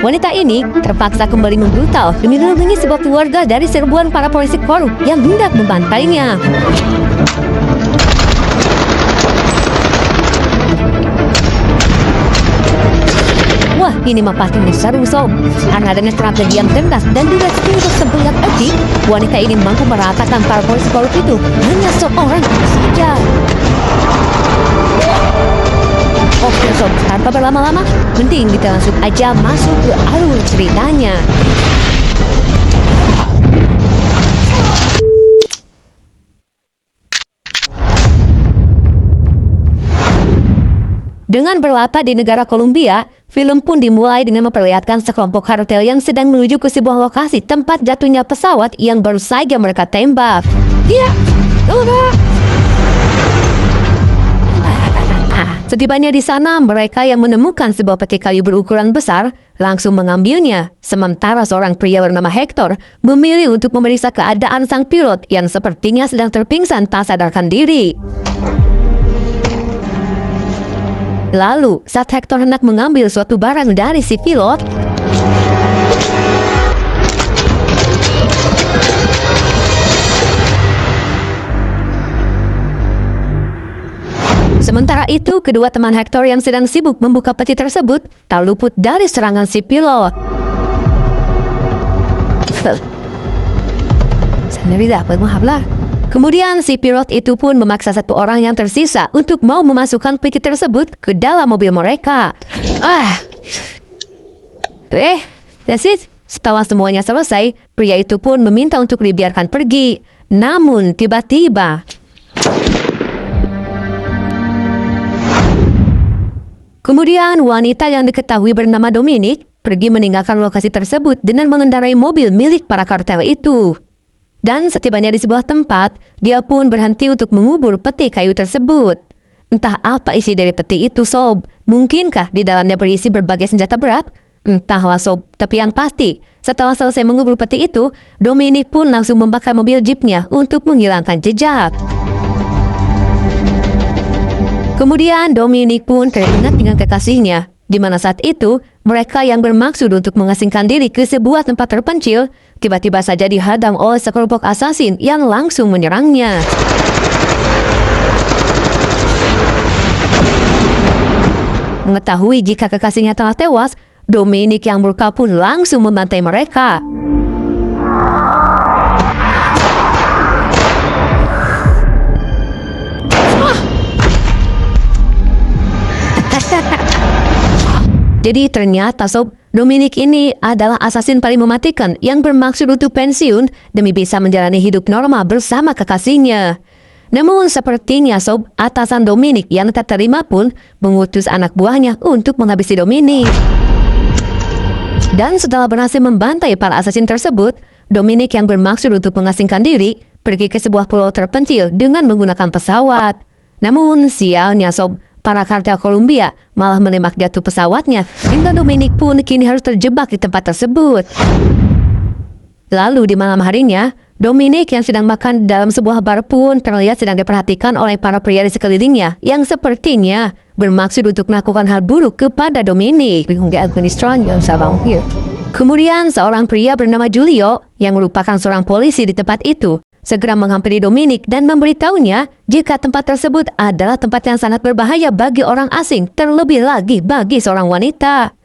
Wanita ini terpaksa kembali membrutal demi melindungi sebuah keluarga dari serbuan para polisi korup yang hendak membantainya. Wah, ini mah pastinya seru sob. Karena adanya strategi yang cerdas dan juga skill tersebut yang ejik, wanita ini mampu meratakan para polisi korup itu hanya seorang saja. Oke sob, tanpa berlama-lama, mending kita langsung aja masuk ke alur ceritanya. Dengan berlatar di negara Kolombia, film pun dimulai dengan memperlihatkan sekelompok kartel yang sedang menuju ke sebuah lokasi tempat jatuhnya pesawat yang baru saja mereka tembak. Ya, setibanya di sana, mereka yang menemukan sebuah peti kayu berukuran besar langsung mengambilnya. Sementara seorang pria bernama Hector memilih untuk memeriksa keadaan sang pilot yang sepertinya sedang terpingsan tak sadarkan diri. Lalu, saat Hector hendak mengambil suatu barang dari si pilot, sementara itu, kedua teman Hector yang sedang sibuk membuka peti tersebut tak luput dari serangan si pilot. Sendiri dapat maaflah. Kemudian si pilot itu pun memaksa satu orang yang tersisa untuk mau memasukkan peti tersebut ke dalam mobil mereka. That's it. Setelah semuanya selesai, pria itu pun meminta untuk dibiarkan pergi. Namun tiba-tiba kemudian wanita yang diketahui bernama Dominic pergi meninggalkan lokasi tersebut dengan mengendarai mobil milik para kartel itu. Dan setibanya di sebuah tempat, dia pun berhenti untuk mengubur peti kayu tersebut. Entah apa isi dari peti itu, sob. Mungkinkah di dalamnya berisi berbagai senjata berat? Entahlah, sob. Tapi yang pasti, setelah selesai mengubur peti itu, Dominic pun langsung membakar mobil jeepnya untuk menghilangkan jejak. Kemudian Dominic pun teringat dengan kekasihnya, di mana saat itu mereka yang bermaksud untuk mengasingkan diri ke sebuah tempat terpencil tiba-tiba saja dihadang oleh sekelompok asasin yang langsung menyerangnya. Mengetahui jika kekasihnya telah tewas, Dominic yang murka pun langsung membantai mereka. Jadi ternyata sob, Dominic ini adalah asasin paling mematikan yang bermaksud untuk pensiun demi bisa menjalani hidup normal bersama kekasihnya. Namun sepertinya sob, atasan Dominic yang tak terima pun mengutus anak buahnya untuk menghabisi Dominic. Dan setelah berhasil membantai para asasin tersebut, Dominic yang bermaksud untuk mengasingkan diri pergi ke sebuah pulau terpencil dengan menggunakan pesawat. Namun sialnya sob, para kartel Kolombia malah menembak jatuh pesawatnya hingga Dominic pun kini harus terjebak di tempat tersebut. Lalu di malam harinya, Dominic yang sedang makan dalam sebuah bar pun terlihat sedang diperhatikan oleh para pria di sekelilingnya yang sepertinya bermaksud untuk melakukan hal buruk kepada Dominic. Kemudian seorang pria bernama Julio yang merupakan seorang polisi di tempat itu segera menghampiri Dominic dan memberitahunya jika tempat tersebut adalah tempat yang sangat berbahaya bagi orang asing, terlebih lagi bagi seorang wanita.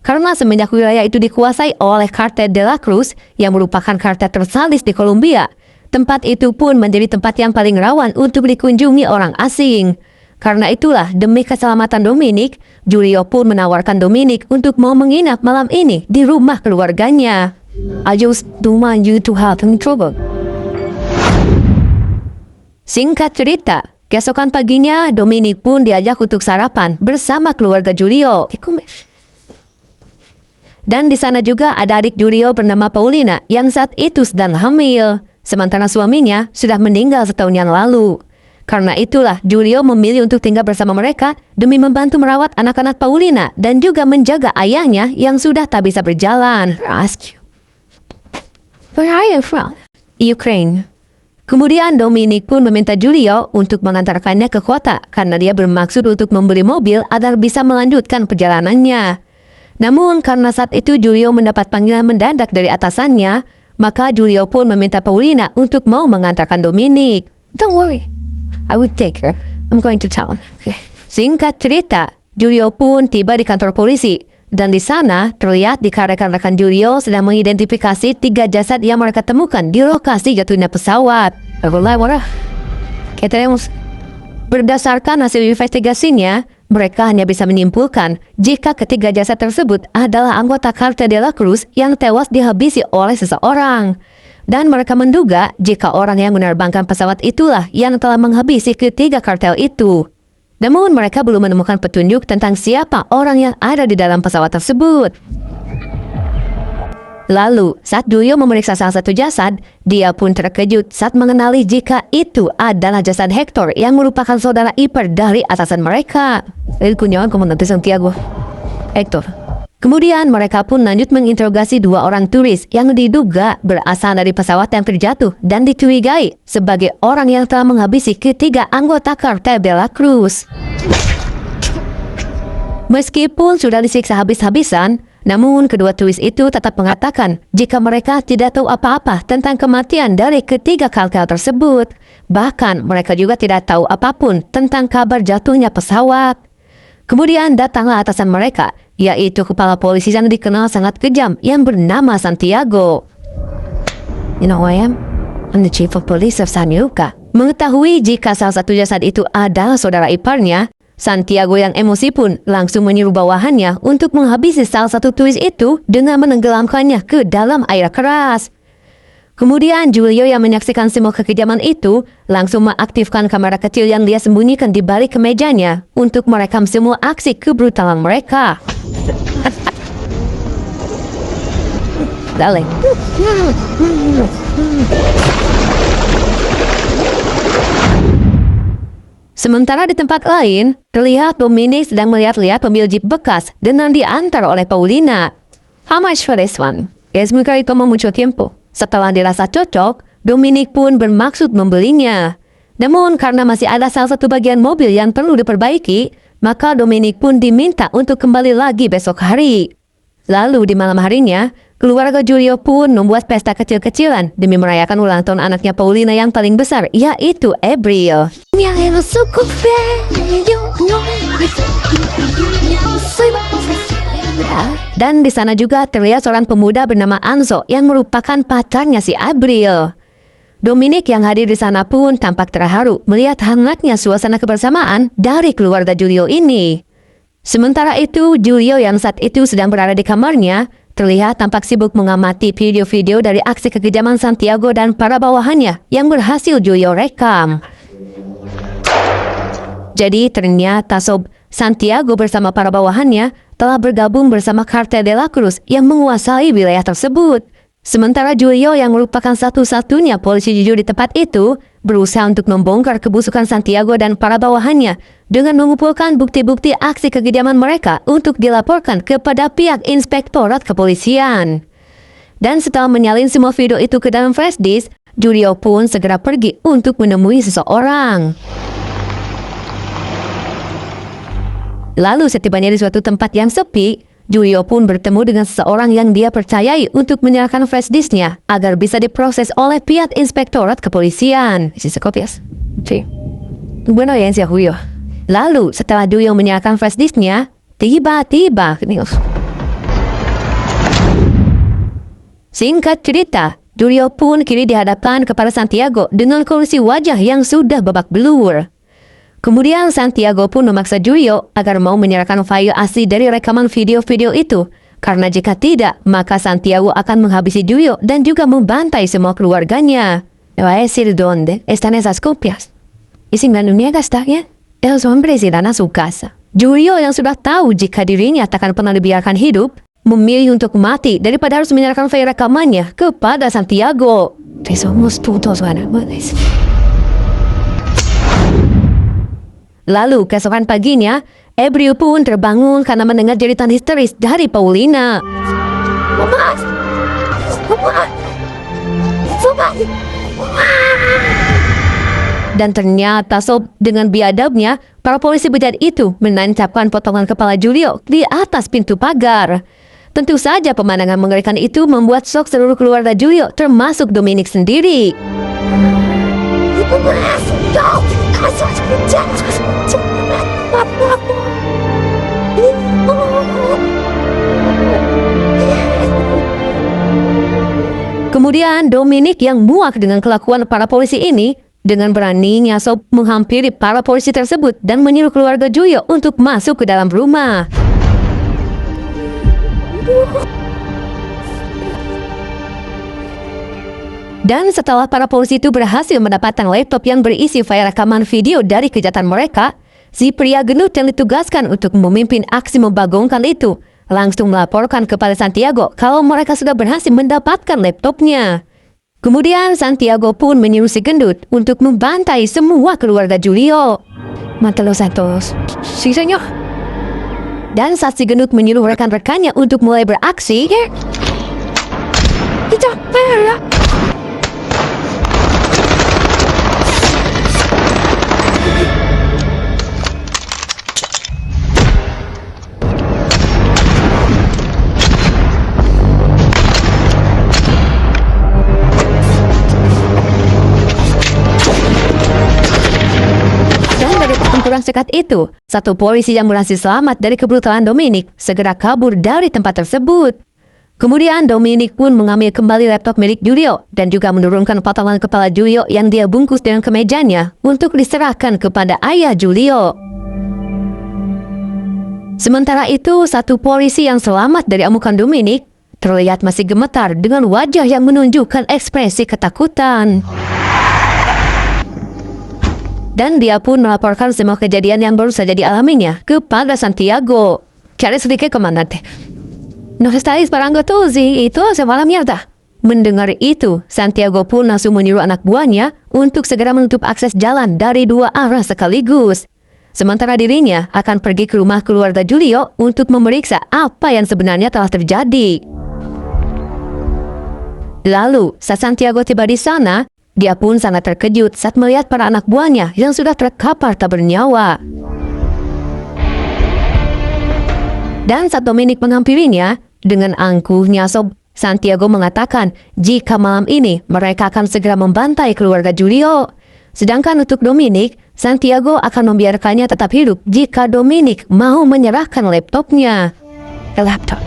Karena semenjak wilayah itu dikuasai oleh Cartel de la Cruz yang merupakan kartel tersadis di Kolombia, tempat itu pun menjadi tempat yang paling rawan untuk dikunjungi orang asing. Karena itulah, demi keselamatan Dominic, Julio pun menawarkan Dominic untuk mau menginap malam ini di rumah keluarganya. I just don't want you to have any trouble. Singkat cerita, keesokan paginya Dominic pun diajak untuk sarapan bersama keluarga Julio. Dan di sana juga ada adik Julio bernama Paulina yang saat itu sedang hamil. Sementara suaminya sudah meninggal setahun yang lalu. Karena itulah Julio memilih untuk tinggal bersama mereka demi membantu merawat anak-anak Paulina dan juga menjaga ayahnya yang sudah tak bisa berjalan. Where are you from? Ukraine. Kemudian Dominic pun meminta Julio untuk mengantarkannya ke kota karena dia bermaksud untuk membeli mobil agar bisa melanjutkan perjalanannya. Namun karena saat itu Julio mendapat panggilan mendadak dari atasannya, maka Julio pun meminta Paulina untuk mau mengantarkan Dominic. Don't worry, I will take her. I'm going to town. Okay. Singkat cerita, Julio pun tiba di kantor polisi. Dan di sana terlihat rekan-rekan Julio sedang mengidentifikasi 3 jasad yang mereka temukan di lokasi jatuhnya pesawat. Berdasarkan hasil investigasinya, mereka hanya bisa menyimpulkan jika ketiga jasad tersebut adalah anggota Cartel de la Cruz yang tewas dihabisi oleh seseorang. Dan mereka menduga jika orang yang menerbangkan pesawat itulah yang telah menghabisi ketiga kartel itu. Namun mereka belum menemukan petunjuk tentang siapa orang yang ada di dalam pesawat tersebut. Lalu, saat Julio memeriksa salah satu jasad, dia pun terkejut saat mengenali jika itu adalah jasad Hector yang merupakan saudara ipar dari atasan mereka. El cuñado comandante Santiago. Hector. Kemudian mereka pun lanjut menginterogasi 2 orang turis yang diduga berasal dari pesawat yang terjatuh dan dicurigai sebagai orang yang telah menghabisi ketiga anggota Cartel de la Cruz. Meskipun sudah disiksa habis-habisan, namun kedua turis itu tetap mengatakan jika mereka tidak tahu apa-apa tentang kematian dari ketiga kartel tersebut. Bahkan mereka juga tidak tahu apapun tentang kabar jatuhnya pesawat. Kemudian datanglah atasan mereka, yaitu kepala polisi yang dikenal sangat kejam yang bernama Santiago. You know who I am? I'm the chief of police of San Luca. Mengetahui jika salah satu jasad itu adalah saudara iparnya, Santiago yang emosi pun langsung menyuruh bawahannya untuk menghabisi salah satu turis itu dengan menenggelamkannya ke dalam air keras. Kemudian Julio yang menyaksikan semua kekejaman itu langsung mengaktifkan kamera kecil yang dia sembunyikan di balik kemejanya untuk merekam semua aksi kebrutalan mereka. Dale. Sementara di tempat lain, terlihat Dominic sedang melihat-lihat mobil jeep bekas dengan diantar oleh Paulina. How much for this one? Es muy carito mucho tiempo. Setelah dirasa cocok, Dominic pun bermaksud membelinya. Namun karena masih ada salah satu bagian mobil yang perlu diperbaiki, maka Dominic pun diminta untuk kembali lagi besok hari. Lalu di malam harinya, keluarga Julio pun membuat pesta kecil-kecilan demi merayakan ulang tahun anaknya Paulina yang paling besar, yaitu Abril. Dan di sana juga terlihat seorang pemuda bernama Anzo yang merupakan pacarnya si Abril. Dominic yang hadir di sana pun tampak terharu melihat hangatnya suasana kebersamaan dari keluarga Julio ini. Sementara itu, Julio yang saat itu sedang berada di kamarnya terlihat tampak sibuk mengamati video-video dari aksi kekejaman Santiago dan para bawahannya yang berhasil Julio rekam. Jadi ternyata Sob, Santiago bersama para bawahannya telah bergabung bersama Cartel de la Cruz yang menguasai wilayah tersebut. Sementara Julio yang merupakan satu-satunya polisi jujur di tempat itu berusaha untuk membongkar kebusukan Santiago dan para bawahannya dengan mengumpulkan bukti-bukti aksi kekejaman mereka untuk dilaporkan kepada pihak inspektorat kepolisian. Dan setelah menyalin semua video itu ke dalam flash disk, Julio pun segera pergi untuk menemui seseorang. Lalu setibanya di suatu tempat yang sepi, Julio pun bertemu dengan seseorang yang dia percayai untuk menyerahkan flash disknya agar bisa diproses oleh pihak inspektorat kepolisian. Sí. Bueno, ya en Julio. Lalu setelah Julio menyerahkan flash disknya, tiba-tiba singkat cerita, Julio pun kini dihadapkan kepada Santiago dengan kondisi wajah yang sudah babak belur. Kemudian Santiago pun memaksa Julio agar mau menyerahkan file asli dari rekaman video-video itu. Karena jika tidak, maka Santiago akan menghabisi Julio dan juga membantai semua keluarganya. Le va a decir dónde están esas copias. Y si me lo niegas, ¿está bien? Los hombres irán a su casa. Julio yang sudah tahu jika dirinya tak akan pernah dibiarkan hidup, memilih untuk mati daripada harus menyerahkan file rekamannya kepada Santiago. Somos putos, buenas. Lalu keesokan paginya, Abril pun terbangun karena mendengar jeritan histeris dari Paulina. Mama! Mama! Mama! Dan ternyata Sob, dengan biadabnya, para polisi bejat itu menancapkan potongan kepala Julio di atas pintu pagar. Tentu saja pemandangan mengerikan itu membuat shock seluruh keluarga Julio, termasuk Dominic sendiri. Kemudian Dominic yang muak dengan kelakuan para polisi ini, dengan beraninya Sob menghampiri para polisi tersebut dan menyuruh keluarga Julio untuk masuk ke dalam rumah. Dan setelah para polisi itu berhasil mendapatkan laptop yang berisi file rekaman video dari kejahatan mereka, si pria gendut yang ditugaskan untuk memimpin aksi membagongkan itu langsung melaporkan kepada Santiago kalau mereka sudah berhasil mendapatkan laptopnya. Kemudian Santiago pun menyuruh si gendut untuk membantai semua keluarga Julio. Mátalos a todos. Sí, señor. Dan saat si gendut menyuruh rekan-rekannya untuk mulai beraksi, kita perla. Kurang sekat itu, satu polisi yang berhasil selamat dari kebrutalan Dominic segera kabur dari tempat tersebut. Kemudian Dominic pun mengambil kembali laptop milik Julio dan juga menurunkan potongan kepala Julio yang dia bungkus dengan kemejanya untuk diserahkan kepada ayah Julio. Sementara itu, satu polisi yang selamat dari amukan Dominic terlihat masih gemetar dengan wajah yang menunjukkan ekspresi ketakutan. Dan dia pun melaporkan semua kejadian yang baru saja dialaminya kepada Santiago. ¿Quieres decir, comandante? Nos está disparando todos y todo se va a la mierda. Mendengar itu, Santiago pun langsung menyuruh anak buahnya untuk segera menutup akses jalan dari dua arah sekaligus. Sementara dirinya akan pergi ke rumah keluarga Julio untuk memeriksa apa yang sebenarnya telah terjadi. Lalu, saat Santiago tiba di sana, dia pun sangat terkejut saat melihat para anak buahnya yang sudah terkapar tak bernyawa. Dan saat Dominic menghampirinya, dengan angkuhnya Sob, Santiago mengatakan jika malam ini mereka akan segera membantai keluarga Julio. Sedangkan untuk Dominic, Santiago akan membiarkannya tetap hidup jika Dominic mau menyerahkan laptopnya. A laptop.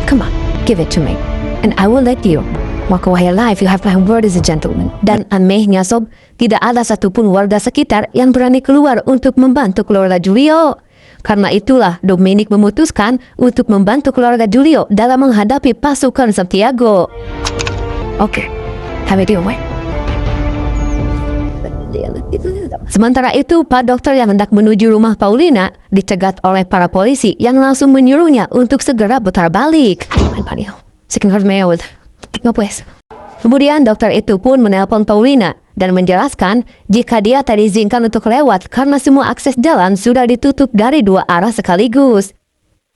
Come on, give it to me. And I will let you walk away alive. You have my word as a gentleman. Dan anehnya Sob, tidak ada satupun warga sekitar yang berani keluar untuk membantu keluarga Julio. Karena itulah Dominic memutuskan untuk membantu keluarga Julio dalam menghadapi pasukan Santiago. Oke, have it your way. Sementara itu, Pak Dokter yang hendak menuju rumah Paulina dicegat oleh para polisi yang langsung menyuruhnya untuk segera putar balik. Kemudian dokter itu pun menelpon Paulina dan menjelaskan jika dia tak diizinkan untuk lewat karena semua akses jalan sudah ditutup dari dua arah sekaligus.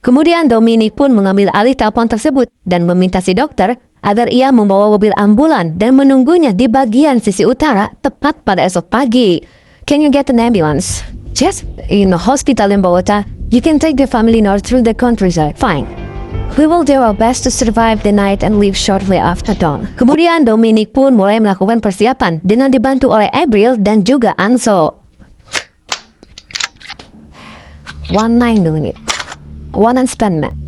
Kemudian Dominic pun mengambil alih telepon tersebut dan meminta si dokter agar ia membawa mobil ambulan dan menunggunya di bagian sisi utara tepat pada esok pagi. Can you get an ambulance? Yes, in a hospital in Bogota. You can take the family north through the countryside. Fine. We will do our best to survive the night and leave shortly after dawn. Kemudian Dominic pun mulai melakukan persiapan dengan dibantu oleh Abril dan juga Anso. 19 menit. 1 and spend minute.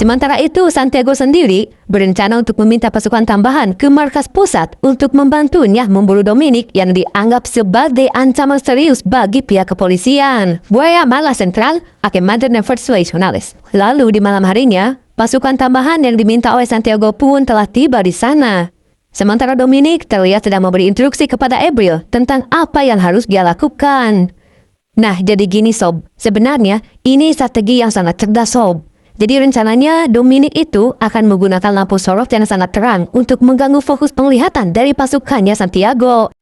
Sementara itu, Santiago sendiri berencana untuk meminta pasukan tambahan ke markas pusat untuk membantunya memburu Dominic yang dianggap sebagai ancaman serius bagi pihak kepolisian. Voy a llamar a la central a que manden refuerzos adicionales. Lalu di malam harinya, pasukan tambahan yang diminta oleh Santiago pun telah tiba di sana. Sementara Dominic terlihat sedang memberi instruksi kepada Abril tentang apa yang harus dia lakukan. Nah, jadi gini Sob, sebenarnya ini strategi yang sangat cerdas Sob. Jadi rencananya Dominic itu akan menggunakan lampu sorot yang sangat terang untuk mengganggu fokus penglihatan dari pasukannya Santiago.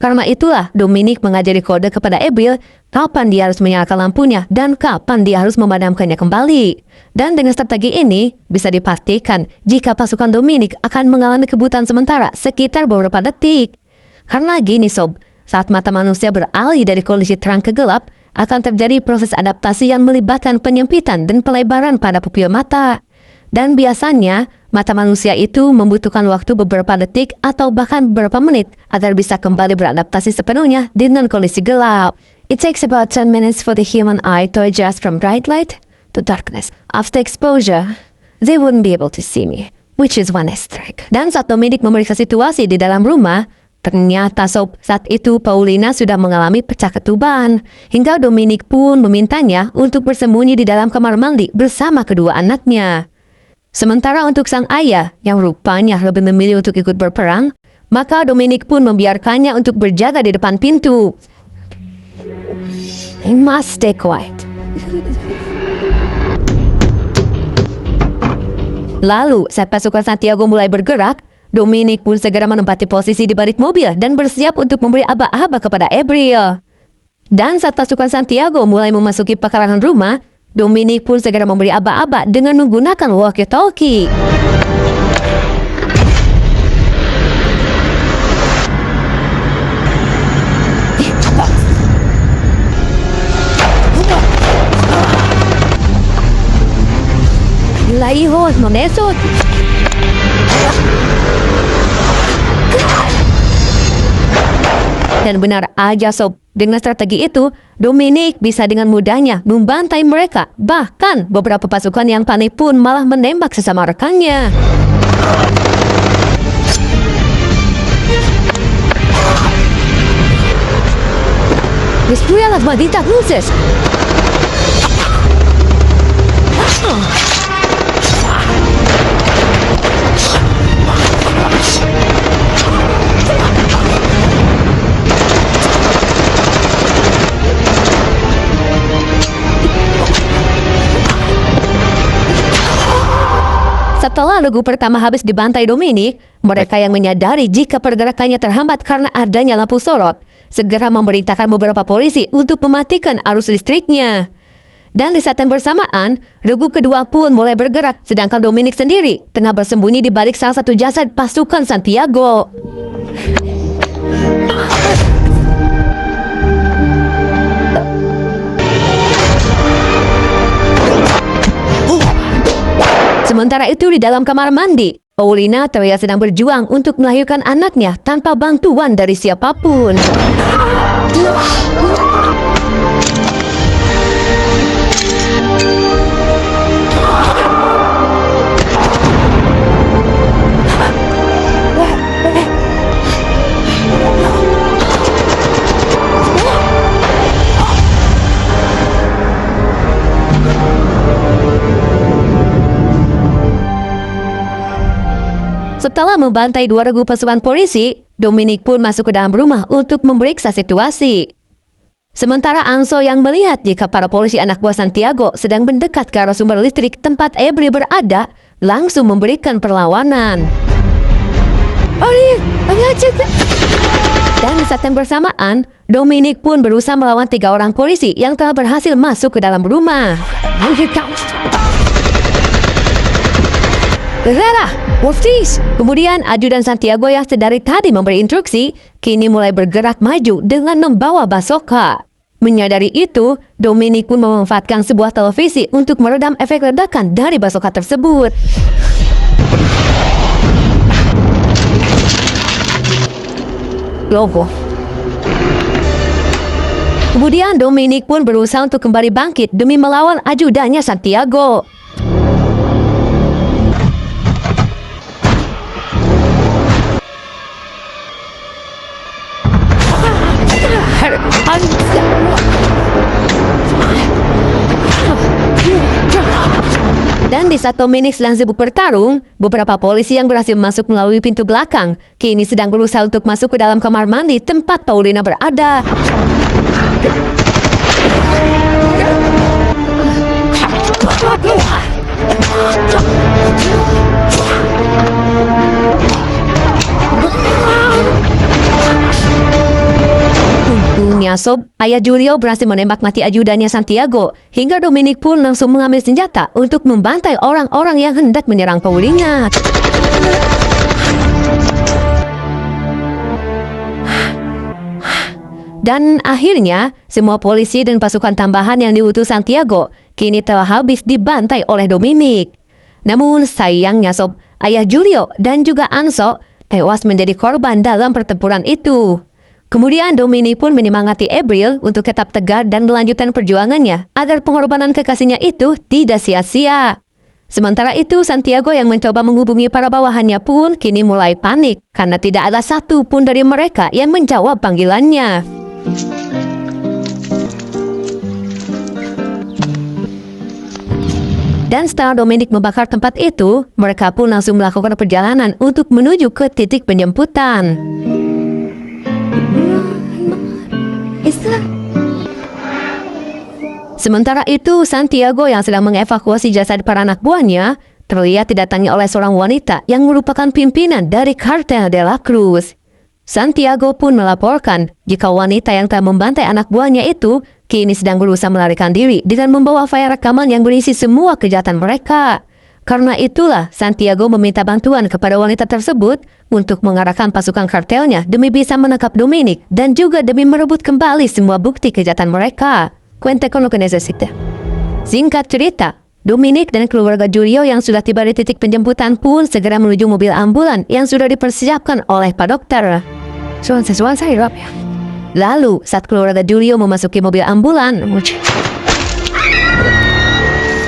Karena itulah Dominic mengajari kode kepada Abril kapan dia harus menyalakan lampunya dan kapan dia harus memadamkannya kembali. Dan dengan strategi ini bisa dipastikan jika pasukan Dominic akan mengalami kebutaan sementara sekitar beberapa detik. Karena gini sob, saat mata manusia beralih dari kondisi terang ke gelap, akan terjadi proses adaptasi yang melibatkan penyempitan dan pelebaran pada pupil mata. Dan biasanya, mata manusia itu membutuhkan waktu beberapa detik atau bahkan beberapa menit agar bisa kembali beradaptasi sepenuhnya dengan kondisi gelap. It takes about 10 minutes for the human eye to adjust from bright light to darkness. After exposure, they wouldn't be able to see me, which is one aspect. Dan saat Dominic memeriksa situasi di dalam rumah, ternyata sob, saat itu Paulina sudah mengalami pecah ketuban. Hingga Dominic pun memintanya untuk bersembunyi di dalam kamar mandi bersama kedua anaknya. Sementara untuk sang ayah, yang rupanya lebih memilih untuk ikut berperang, maka Dominic pun membiarkannya untuk berjaga di depan pintu. I must stay quiet. Lalu, saat pasukan Santiago mulai bergerak, Dominic pun segera menempati posisi di balik mobil dan bersiap untuk memberi aba-aba kepada Abril. Dan saat pasukan Santiago mulai memasuki pekarangan rumah, Dominic pun segera memberi aba-aba dengan menggunakan walkie-talkie. La hijos, non eso. Dan benar aja sob, dengan strategi itu, Dominic bisa dengan mudahnya membantai mereka. Bahkan beberapa pasukan yang panik pun malah menembak sesama rekannya. Destruya las malditas luces. Setelah regu pertama habis dibantai Dominic, mereka yang menyadari jika pergerakannya terhambat karena adanya lampu sorot, segera memerintahkan beberapa polisi untuk mematikan arus listriknya. Dan di saat yang bersamaan, regu kedua pun mulai bergerak, sedangkan Dominic sendiri tengah bersembunyi di balik salah satu jasad pasukan Santiago. Sementara itu di dalam kamar mandi, Paulina terlihat sedang berjuang untuk melahirkan anaknya tanpa bantuan dari siapapun. Setelah membantai dua regu pasukan polisi, Dominic pun masuk ke dalam rumah untuk memeriksa situasi. Sementara Anso yang melihat jika para polisi anak buah Santiago sedang mendekat ke arah sumber listrik tempat Abril berada, langsung memberikan perlawanan. Dan di saat yang bersamaan, Dominic pun berusaha melawan 3 orang polisi yang telah berhasil masuk ke dalam rumah. Rara, Wolfies! Kemudian ajudan Santiago yang sedari tadi memberi instruksi, kini mulai bergerak maju dengan membawa basoka. Menyadari itu, Dominic pun memanfaatkan sebuah televisi untuk meredam efek ledakan dari basoka tersebut. Logo. Kemudian Dominic pun berusaha untuk kembali bangkit demi melawan ajudannya Santiago. Dan di saat Dominic sedang sibuk bertarung, beberapa polisi yang berhasil masuk melalui pintu belakang kini sedang berusaha untuk masuk ke dalam kamar mandi tempat Paulina berada. Sob, ayah Julio berhasil menembak mati ajudannya Santiago, hingga Dominic pun langsung mengambil senjata untuk membantai orang-orang yang hendak menyerang Paulina. Dan akhirnya, semua polisi dan pasukan tambahan yang diutus Santiago kini telah habis dibantai oleh Dominic. Namun sayangnya Sob, ayah Julio dan juga Anso tewas menjadi korban dalam pertempuran itu. Kemudian Dominic pun menyemangati April untuk tetap tegar dan melanjutkan perjuangannya agar pengorbanan kekasihnya itu tidak sia-sia. Sementara itu, Santiago yang mencoba menghubungi para bawahannya pun kini mulai panik karena tidak ada satu pun dari mereka yang menjawab panggilannya. Dan setelah Dominic membakar tempat itu, mereka pun langsung melakukan perjalanan untuk menuju ke titik penjemputan. Sementara itu, Santiago yang sedang mengevakuasi jasad para anak buahnya terlihat didatangi oleh seorang wanita yang merupakan pimpinan dari Kartel de la Cruz. Santiago pun melaporkan jika wanita yang telah membantai anak buahnya itu kini sedang berusaha melarikan diri dengan membawa file rekaman yang berisi semua kejahatan mereka. Karena itulah Santiago meminta bantuan kepada wanita tersebut untuk mengarahkan pasukan kartelnya demi bisa menangkap Dominic dan juga demi merebut kembali semua bukti kejahatan mereka. Cuente con lo que necesite. Singkat cerita, Dominic dan keluarga Julio yang sudah tiba di titik penjemputan pun segera menuju mobil ambulan yang sudah dipersiapkan oleh Pak Dokter. Lalu, saat keluarga Julio memasuki mobil ambulan,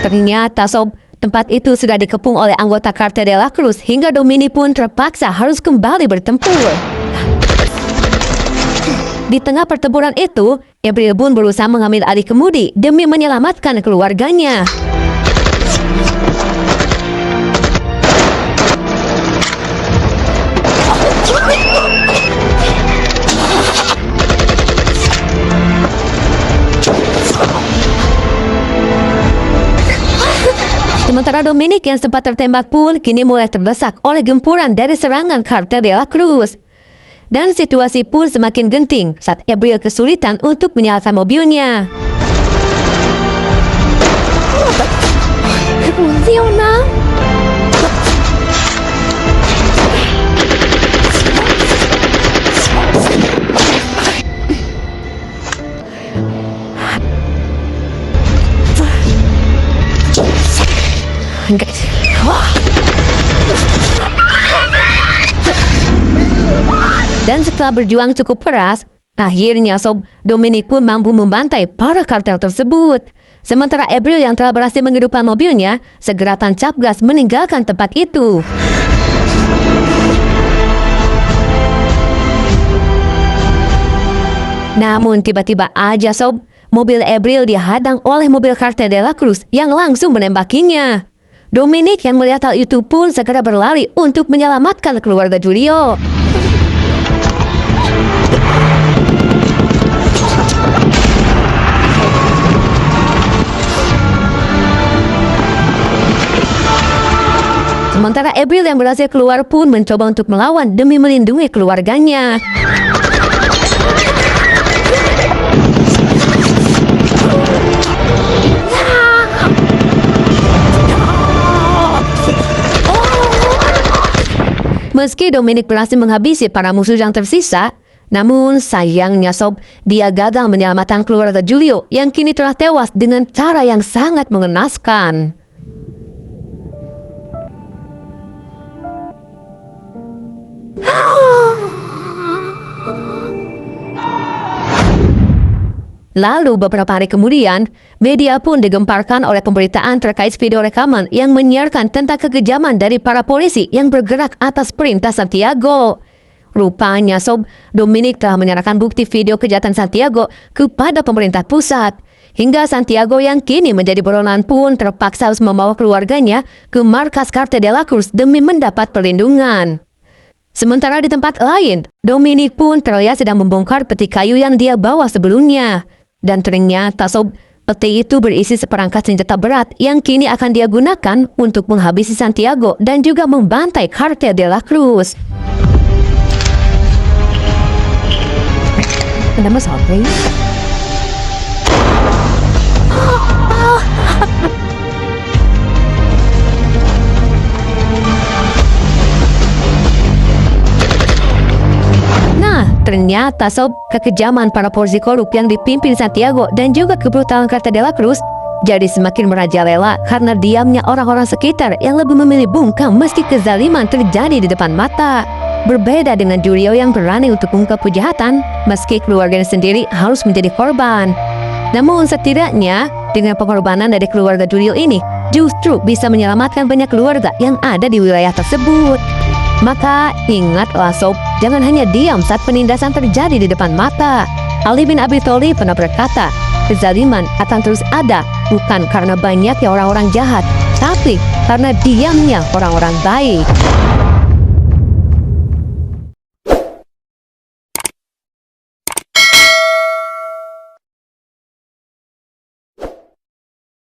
ternyata Sob, tempat itu sudah dikepung oleh anggota Kartel de la Cruz hingga Dominic pun terpaksa harus kembali bertempur. Di tengah pertempuran itu, April pun berusaha mengambil alih kemudi demi menyelamatkan keluarganya. Sementara Dominic yang sempat tertembak pun kini mulai terdesak oleh gempuran dari serangan Kartel de la Cruz. Dan situasi pun semakin genting saat April kesulitan untuk menyalakan mobilnya. Dan setelah berjuang cukup keras, akhirnya Sob, Dominic pun mampu membantai para kartel tersebut. Sementara April yang telah berhasil menghidupkan mobilnya, segera tancap gas meninggalkan tempat itu. Namun tiba-tiba aja Sob, mobil April dihadang oleh mobil Kartel de la Cruz yang langsung menembakinya. Dominic yang melihat hal itu pun segera berlari untuk menyelamatkan keluarga Julio. Sementara April yang berhasil keluar pun mencoba untuk melawan demi melindungi keluarganya. Meski Dominic berhasil menghabisi para musuh yang tersisa, namun sayangnya Sob, dia gagal menyelamatkan keluarga Julio yang kini telah tewas dengan cara yang sangat mengenaskan. Lalu beberapa hari kemudian, media pun digemparkan oleh pemberitaan terkait video rekaman yang menyiarkan tentang kekejaman dari para polisi yang bergerak atas perintah Santiago. Rupanya Sob, Dominic telah menyerahkan bukti video kejahatan Santiago kepada pemerintah pusat. Hingga Santiago yang kini menjadi buronan pun terpaksa harus membawa keluarganya ke markas Kartel de la Cruz demi mendapat perlindungan. Sementara di tempat lain, Dominic pun terlihat sedang membongkar peti kayu yang dia bawa sebelumnya. Dan ternyata Sob, peti itu berisi seperangkat senjata berat yang kini akan dia gunakan untuk menghabisi Santiago dan juga membantai Kartel de la Cruz. Ada masalah, please? Ternyata sob, kekejaman para polisi korup yang dipimpin Santiago dan juga kebrutalan Carta de la Cruz jadi semakin merajalela karena diamnya orang-orang sekitar yang lebih memilih bungkam meski kezaliman terjadi di depan mata. Berbeda dengan Julio yang berani untuk mengungkap kejahatan, meski keluarganya sendiri harus menjadi korban. Namun setidaknya, dengan pengorbanan dari keluarga Julio ini, justru bisa menyelamatkan banyak keluarga yang ada di wilayah tersebut. Maka ingatlah sob, jangan hanya diam saat penindasan terjadi di depan mata. Ali bin Abi Thalib pernah berkata, kezaliman akan terus ada bukan karena banyaknya orang-orang jahat, tapi karena diamnya orang-orang baik.